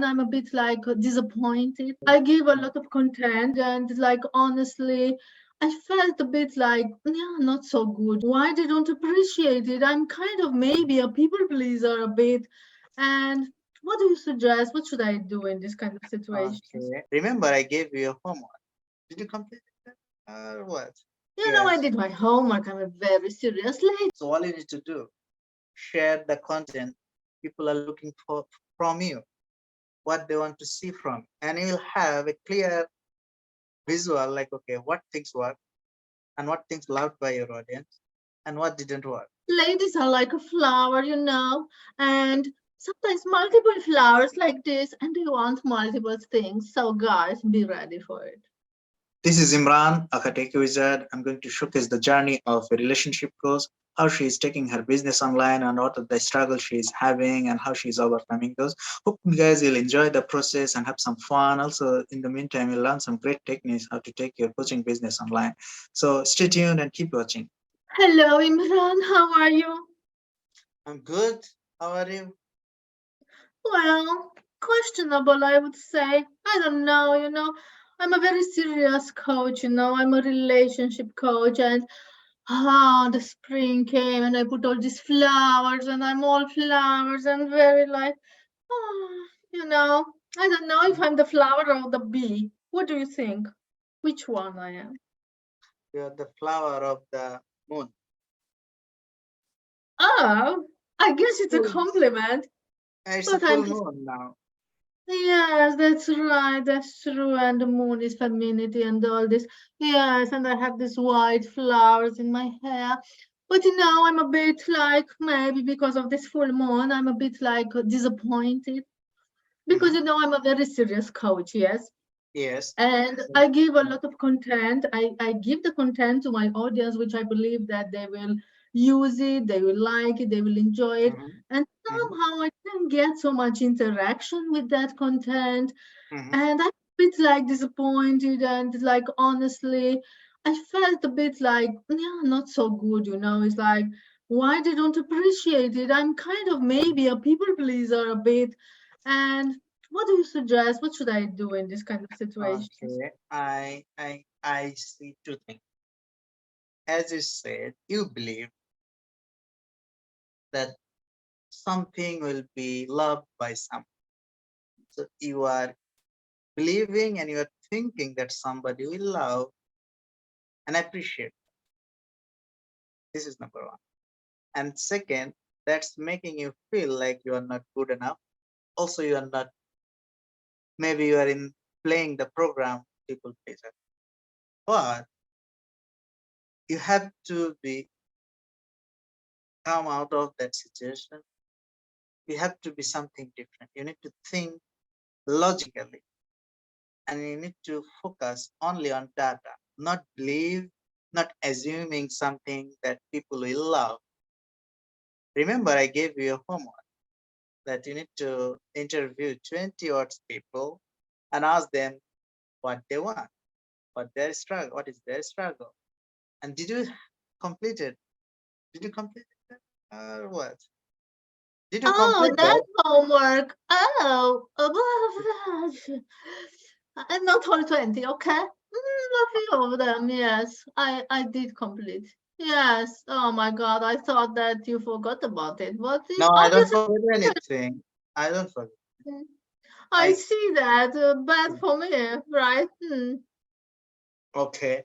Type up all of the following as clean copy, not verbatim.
I'm a bit like disappointed. I give a lot of content and like honestly, I felt a bit like, yeah, not so good. Why they don't appreciate it? I'm kind of maybe a people pleaser a bit. And what do you suggest? What should I do in this kind of situations? Okay. Remember, I gave you a homework. Did you complete it or what? I Yes. did my homework. I'm a very serious lady. So all you need to do, share the content people are looking for from you, what they want to see from, and you will have a clear visual like, okay, what things work and what things loved by your audience and what didn't work. Ladies are like a flower, and sometimes multiple flowers like this, and they want multiple things. So, guys, be ready for it. This is Imran, a Tech Wizard. I'm going to showcase the journey of a relationship coach, how she is taking her business online and what are the struggles she is having and how she is overcoming those. Hope you guys will enjoy the process and have some fun. Also, in the meantime, you'll learn some great techniques how to take your coaching business online. So stay tuned and keep watching. Hello, Imran. How are you? I'm good. How are you? Well, questionable, I would say. I don't know, I'm a very serious coach, I'm a relationship coach, and the spring came and I put all these flowers, and I'm all flowers and very like, oh, I don't know if I'm the flower or the bee. What do you think? Which one I am? You're the flower of the moon. Oh, I guess it's a Full- compliment, It's a but I'm full just moon now. yes, that's right. That's true. And the moon is femininity and all this. Yes, and I have these white flowers in my hair. But I'm a bit like maybe because of this full moon, I'm a bit like disappointed because Mhm. I'm a very serious coach, yes. Yes. And So, I give a lot of content. I give the content to my audience, which I believe that they will use it, they will like it, they will enjoy it. mhm, And mhm, somehow I didn't get so much interaction with that content. mhm. And I'm a bit like disappointed and like honestly, I felt a bit like, yeah, not so good, It's like, why they don't appreciate it? I'm kind of maybe a people pleaser a bit. And what do you suggest? What should I do in this kind of situations? Okay. I see two things. As you said, you believe that something will be loved by some. So you are believing and you are thinking that somebody will love and appreciate. This is number one. And second, that's making you feel like you are not good enough. Also, you are not, maybe you are in playing the program people pleaser. But you have to be come out of that situation. You have to be something different. You need to think logically and you need to focus only on data, not believe, not assuming something that people will love. Remember, I gave you a homework that you need to interview 20 odd people and ask them what they want, what is their struggle. And did you complete it? Did you complete it? Or what? Did you Oh, complete that that? homework. Oh, not all 20, okay? A few of them, yes. I did complete. Yes. Oh my God, I thought that you forgot about it, but No, I don't obviously, forget anything. I don't forget. I I see that. Bad for me, right? okay.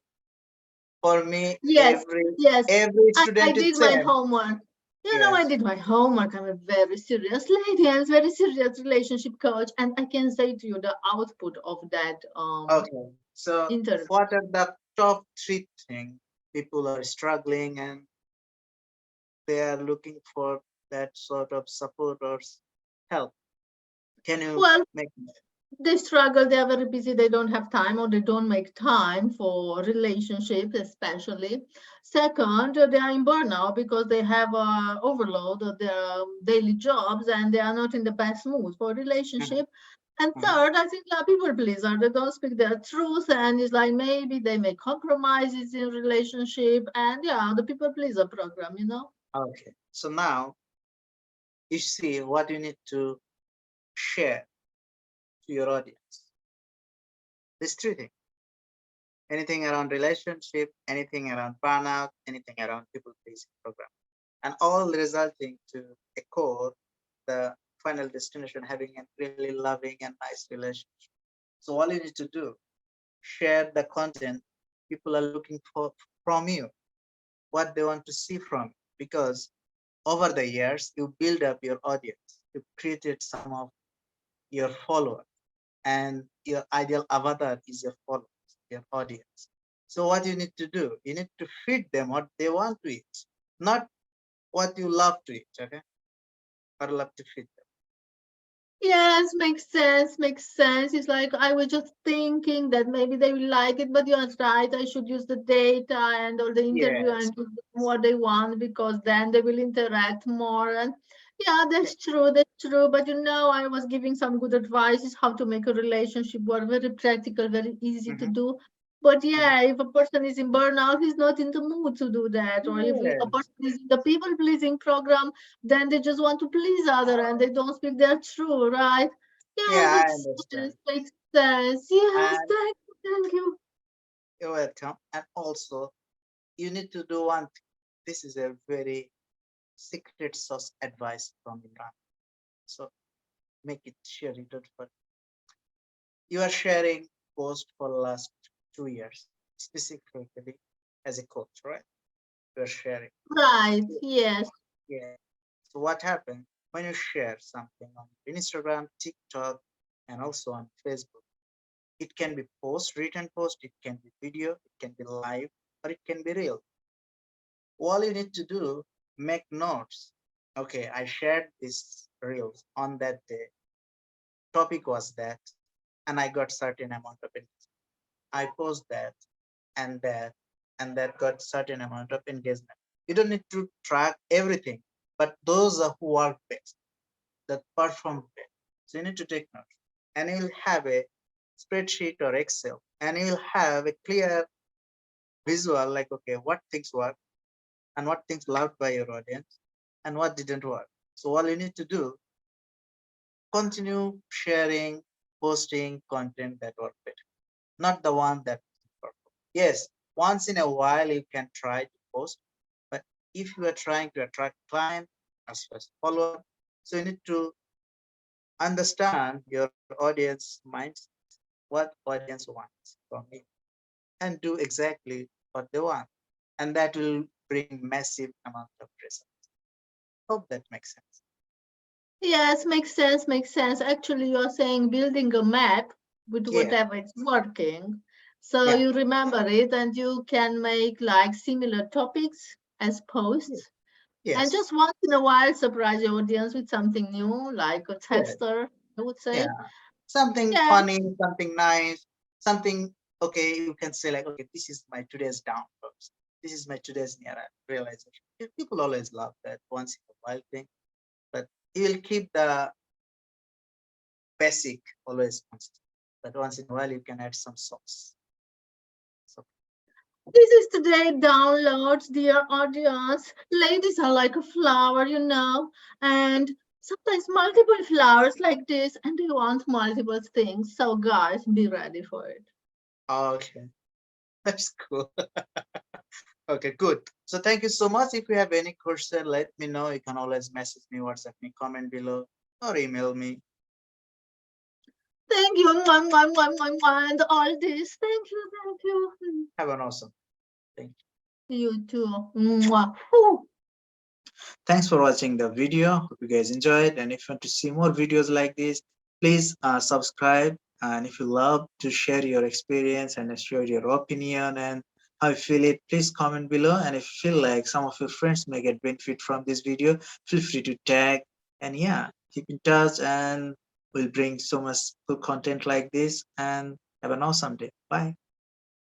For me, Yes, every yes. every I student is did my same. homework. I Yes. did my homework. I'm a very serious lady and very serious relationship coach. And I can say to you the output of that Okay. So interview. what are the top three things people are struggling and they are looking for that sort of support or help? Can you Well, make they struggle, they are very busy, they don't have time or they don't make time for relationships, especially. Second, they are in burnout because they have overload of their daily jobs and they are not in the best mood for Mhm, relationship. And mhm. third, I think people pleaser, they don't speak their truth and it's like maybe they make compromises in relationship and yeah, the people pleaser program. Okay. So now you see what you need to share. to your audience. These three things: anything around relationship, anything around burnout, anything around people pleasing program, and all resulting to a core, the final destination, having a really loving and nice relationship. So all you need to do, share the content people are looking for from you, what they want to see from you, because over the years you build up your audience, you created some of your followers, and your ideal avatar is your followers, your audience. So what you need to do, you need to feed them what they want to eat, not what you love to eat. Okay, or love to feed them. Yes, makes sense, makes sense. It's like I was just thinking that maybe they will like it, but you're right. I should use the data and all the interview Yes. and give them what they want because then they will interact more. And yeah, Yeah. that's true, that's true. But I was giving some good advices how to make a relationship work, very practical, very easy to Mm-hmm. do. But Mm-hmm. yeah, if a person is in burnout, he's not in the mood to do that. Or if a Yes. person is in the people pleasing program, then they just want to please other and they don't speak their truth, right? Yeah, Yeah, I makes understand. sense, makes sense. Yes, And thank you, thank you. you're welcome. And also, you need to do one thing. This is a very secret sauce advice from Imran. So make it share it out for you are sharing post for last 2 years, specifically as a coach, right? You are sharing. Right, Yeah. yes. Yeah. So what happens when you share something on Instagram, TikTok, and also on Facebook? It can be post, written post, it can be video, it can be live, or it can be real. All you need to do, make notes. Okay, I shared this reels on that day. Topic was that, and I got certain amount of engagement. I post that and that, and that got certain amount of engagement. You don't need to track everything, but those are who work best, that perform best. So you need to take notes, and you'll have a spreadsheet or Excel, and you'll have a clear visual like, okay, what things work and what things loved by your audience and what didn't work. So all you need to do, continue sharing, posting content that work better, not the one that work. Yes, once in a while you can try to post, but if you are trying to attract client as well as follower, so you need to understand your audience minds, what audience wants from you, and do exactly what they want, and that will bring massive amount of results. Hope that makes sense. Yes, makes sense, makes sense. Actually, you're saying building a map with Yeah, whatever it's working. So yeah, you remember it and you can make like similar topics as yeah. posts. And Yes, just once in a while, surprise your audience with something new, like a yeah, tester, I would yeah. say. Something Yeah, funny, something nice, something, okay, you can say like, okay, this is my today's downloads. This is my today's near realization. People always love that once in a while thing, but you will keep the basic always constant. But once in a while you can add some sauce. So this is today downloads, dear audience. Ladies are like a flower, and sometimes multiple flowers like this, and they want multiple things. So, guys, be ready for it. okay, that's cool. Okay, good. So thank you so much. If you have any question, let me know. You can always message me, WhatsApp me, comment below, or email me. Thank you, and all this. Thank you, thank you. Have an awesome. Thank you. You too. Mwah. Whew. Thanks for watching the video. Hope you guys enjoyed. And if you want to see more videos like this, please subscribe. And if you love to share your experience and share your opinion and how you feel it, please comment below. And if you feel like some of your friends may get benefit from this video, feel free to tag. And yeah, keep in touch and we'll bring so much cool content like this. And have an awesome day. Bye.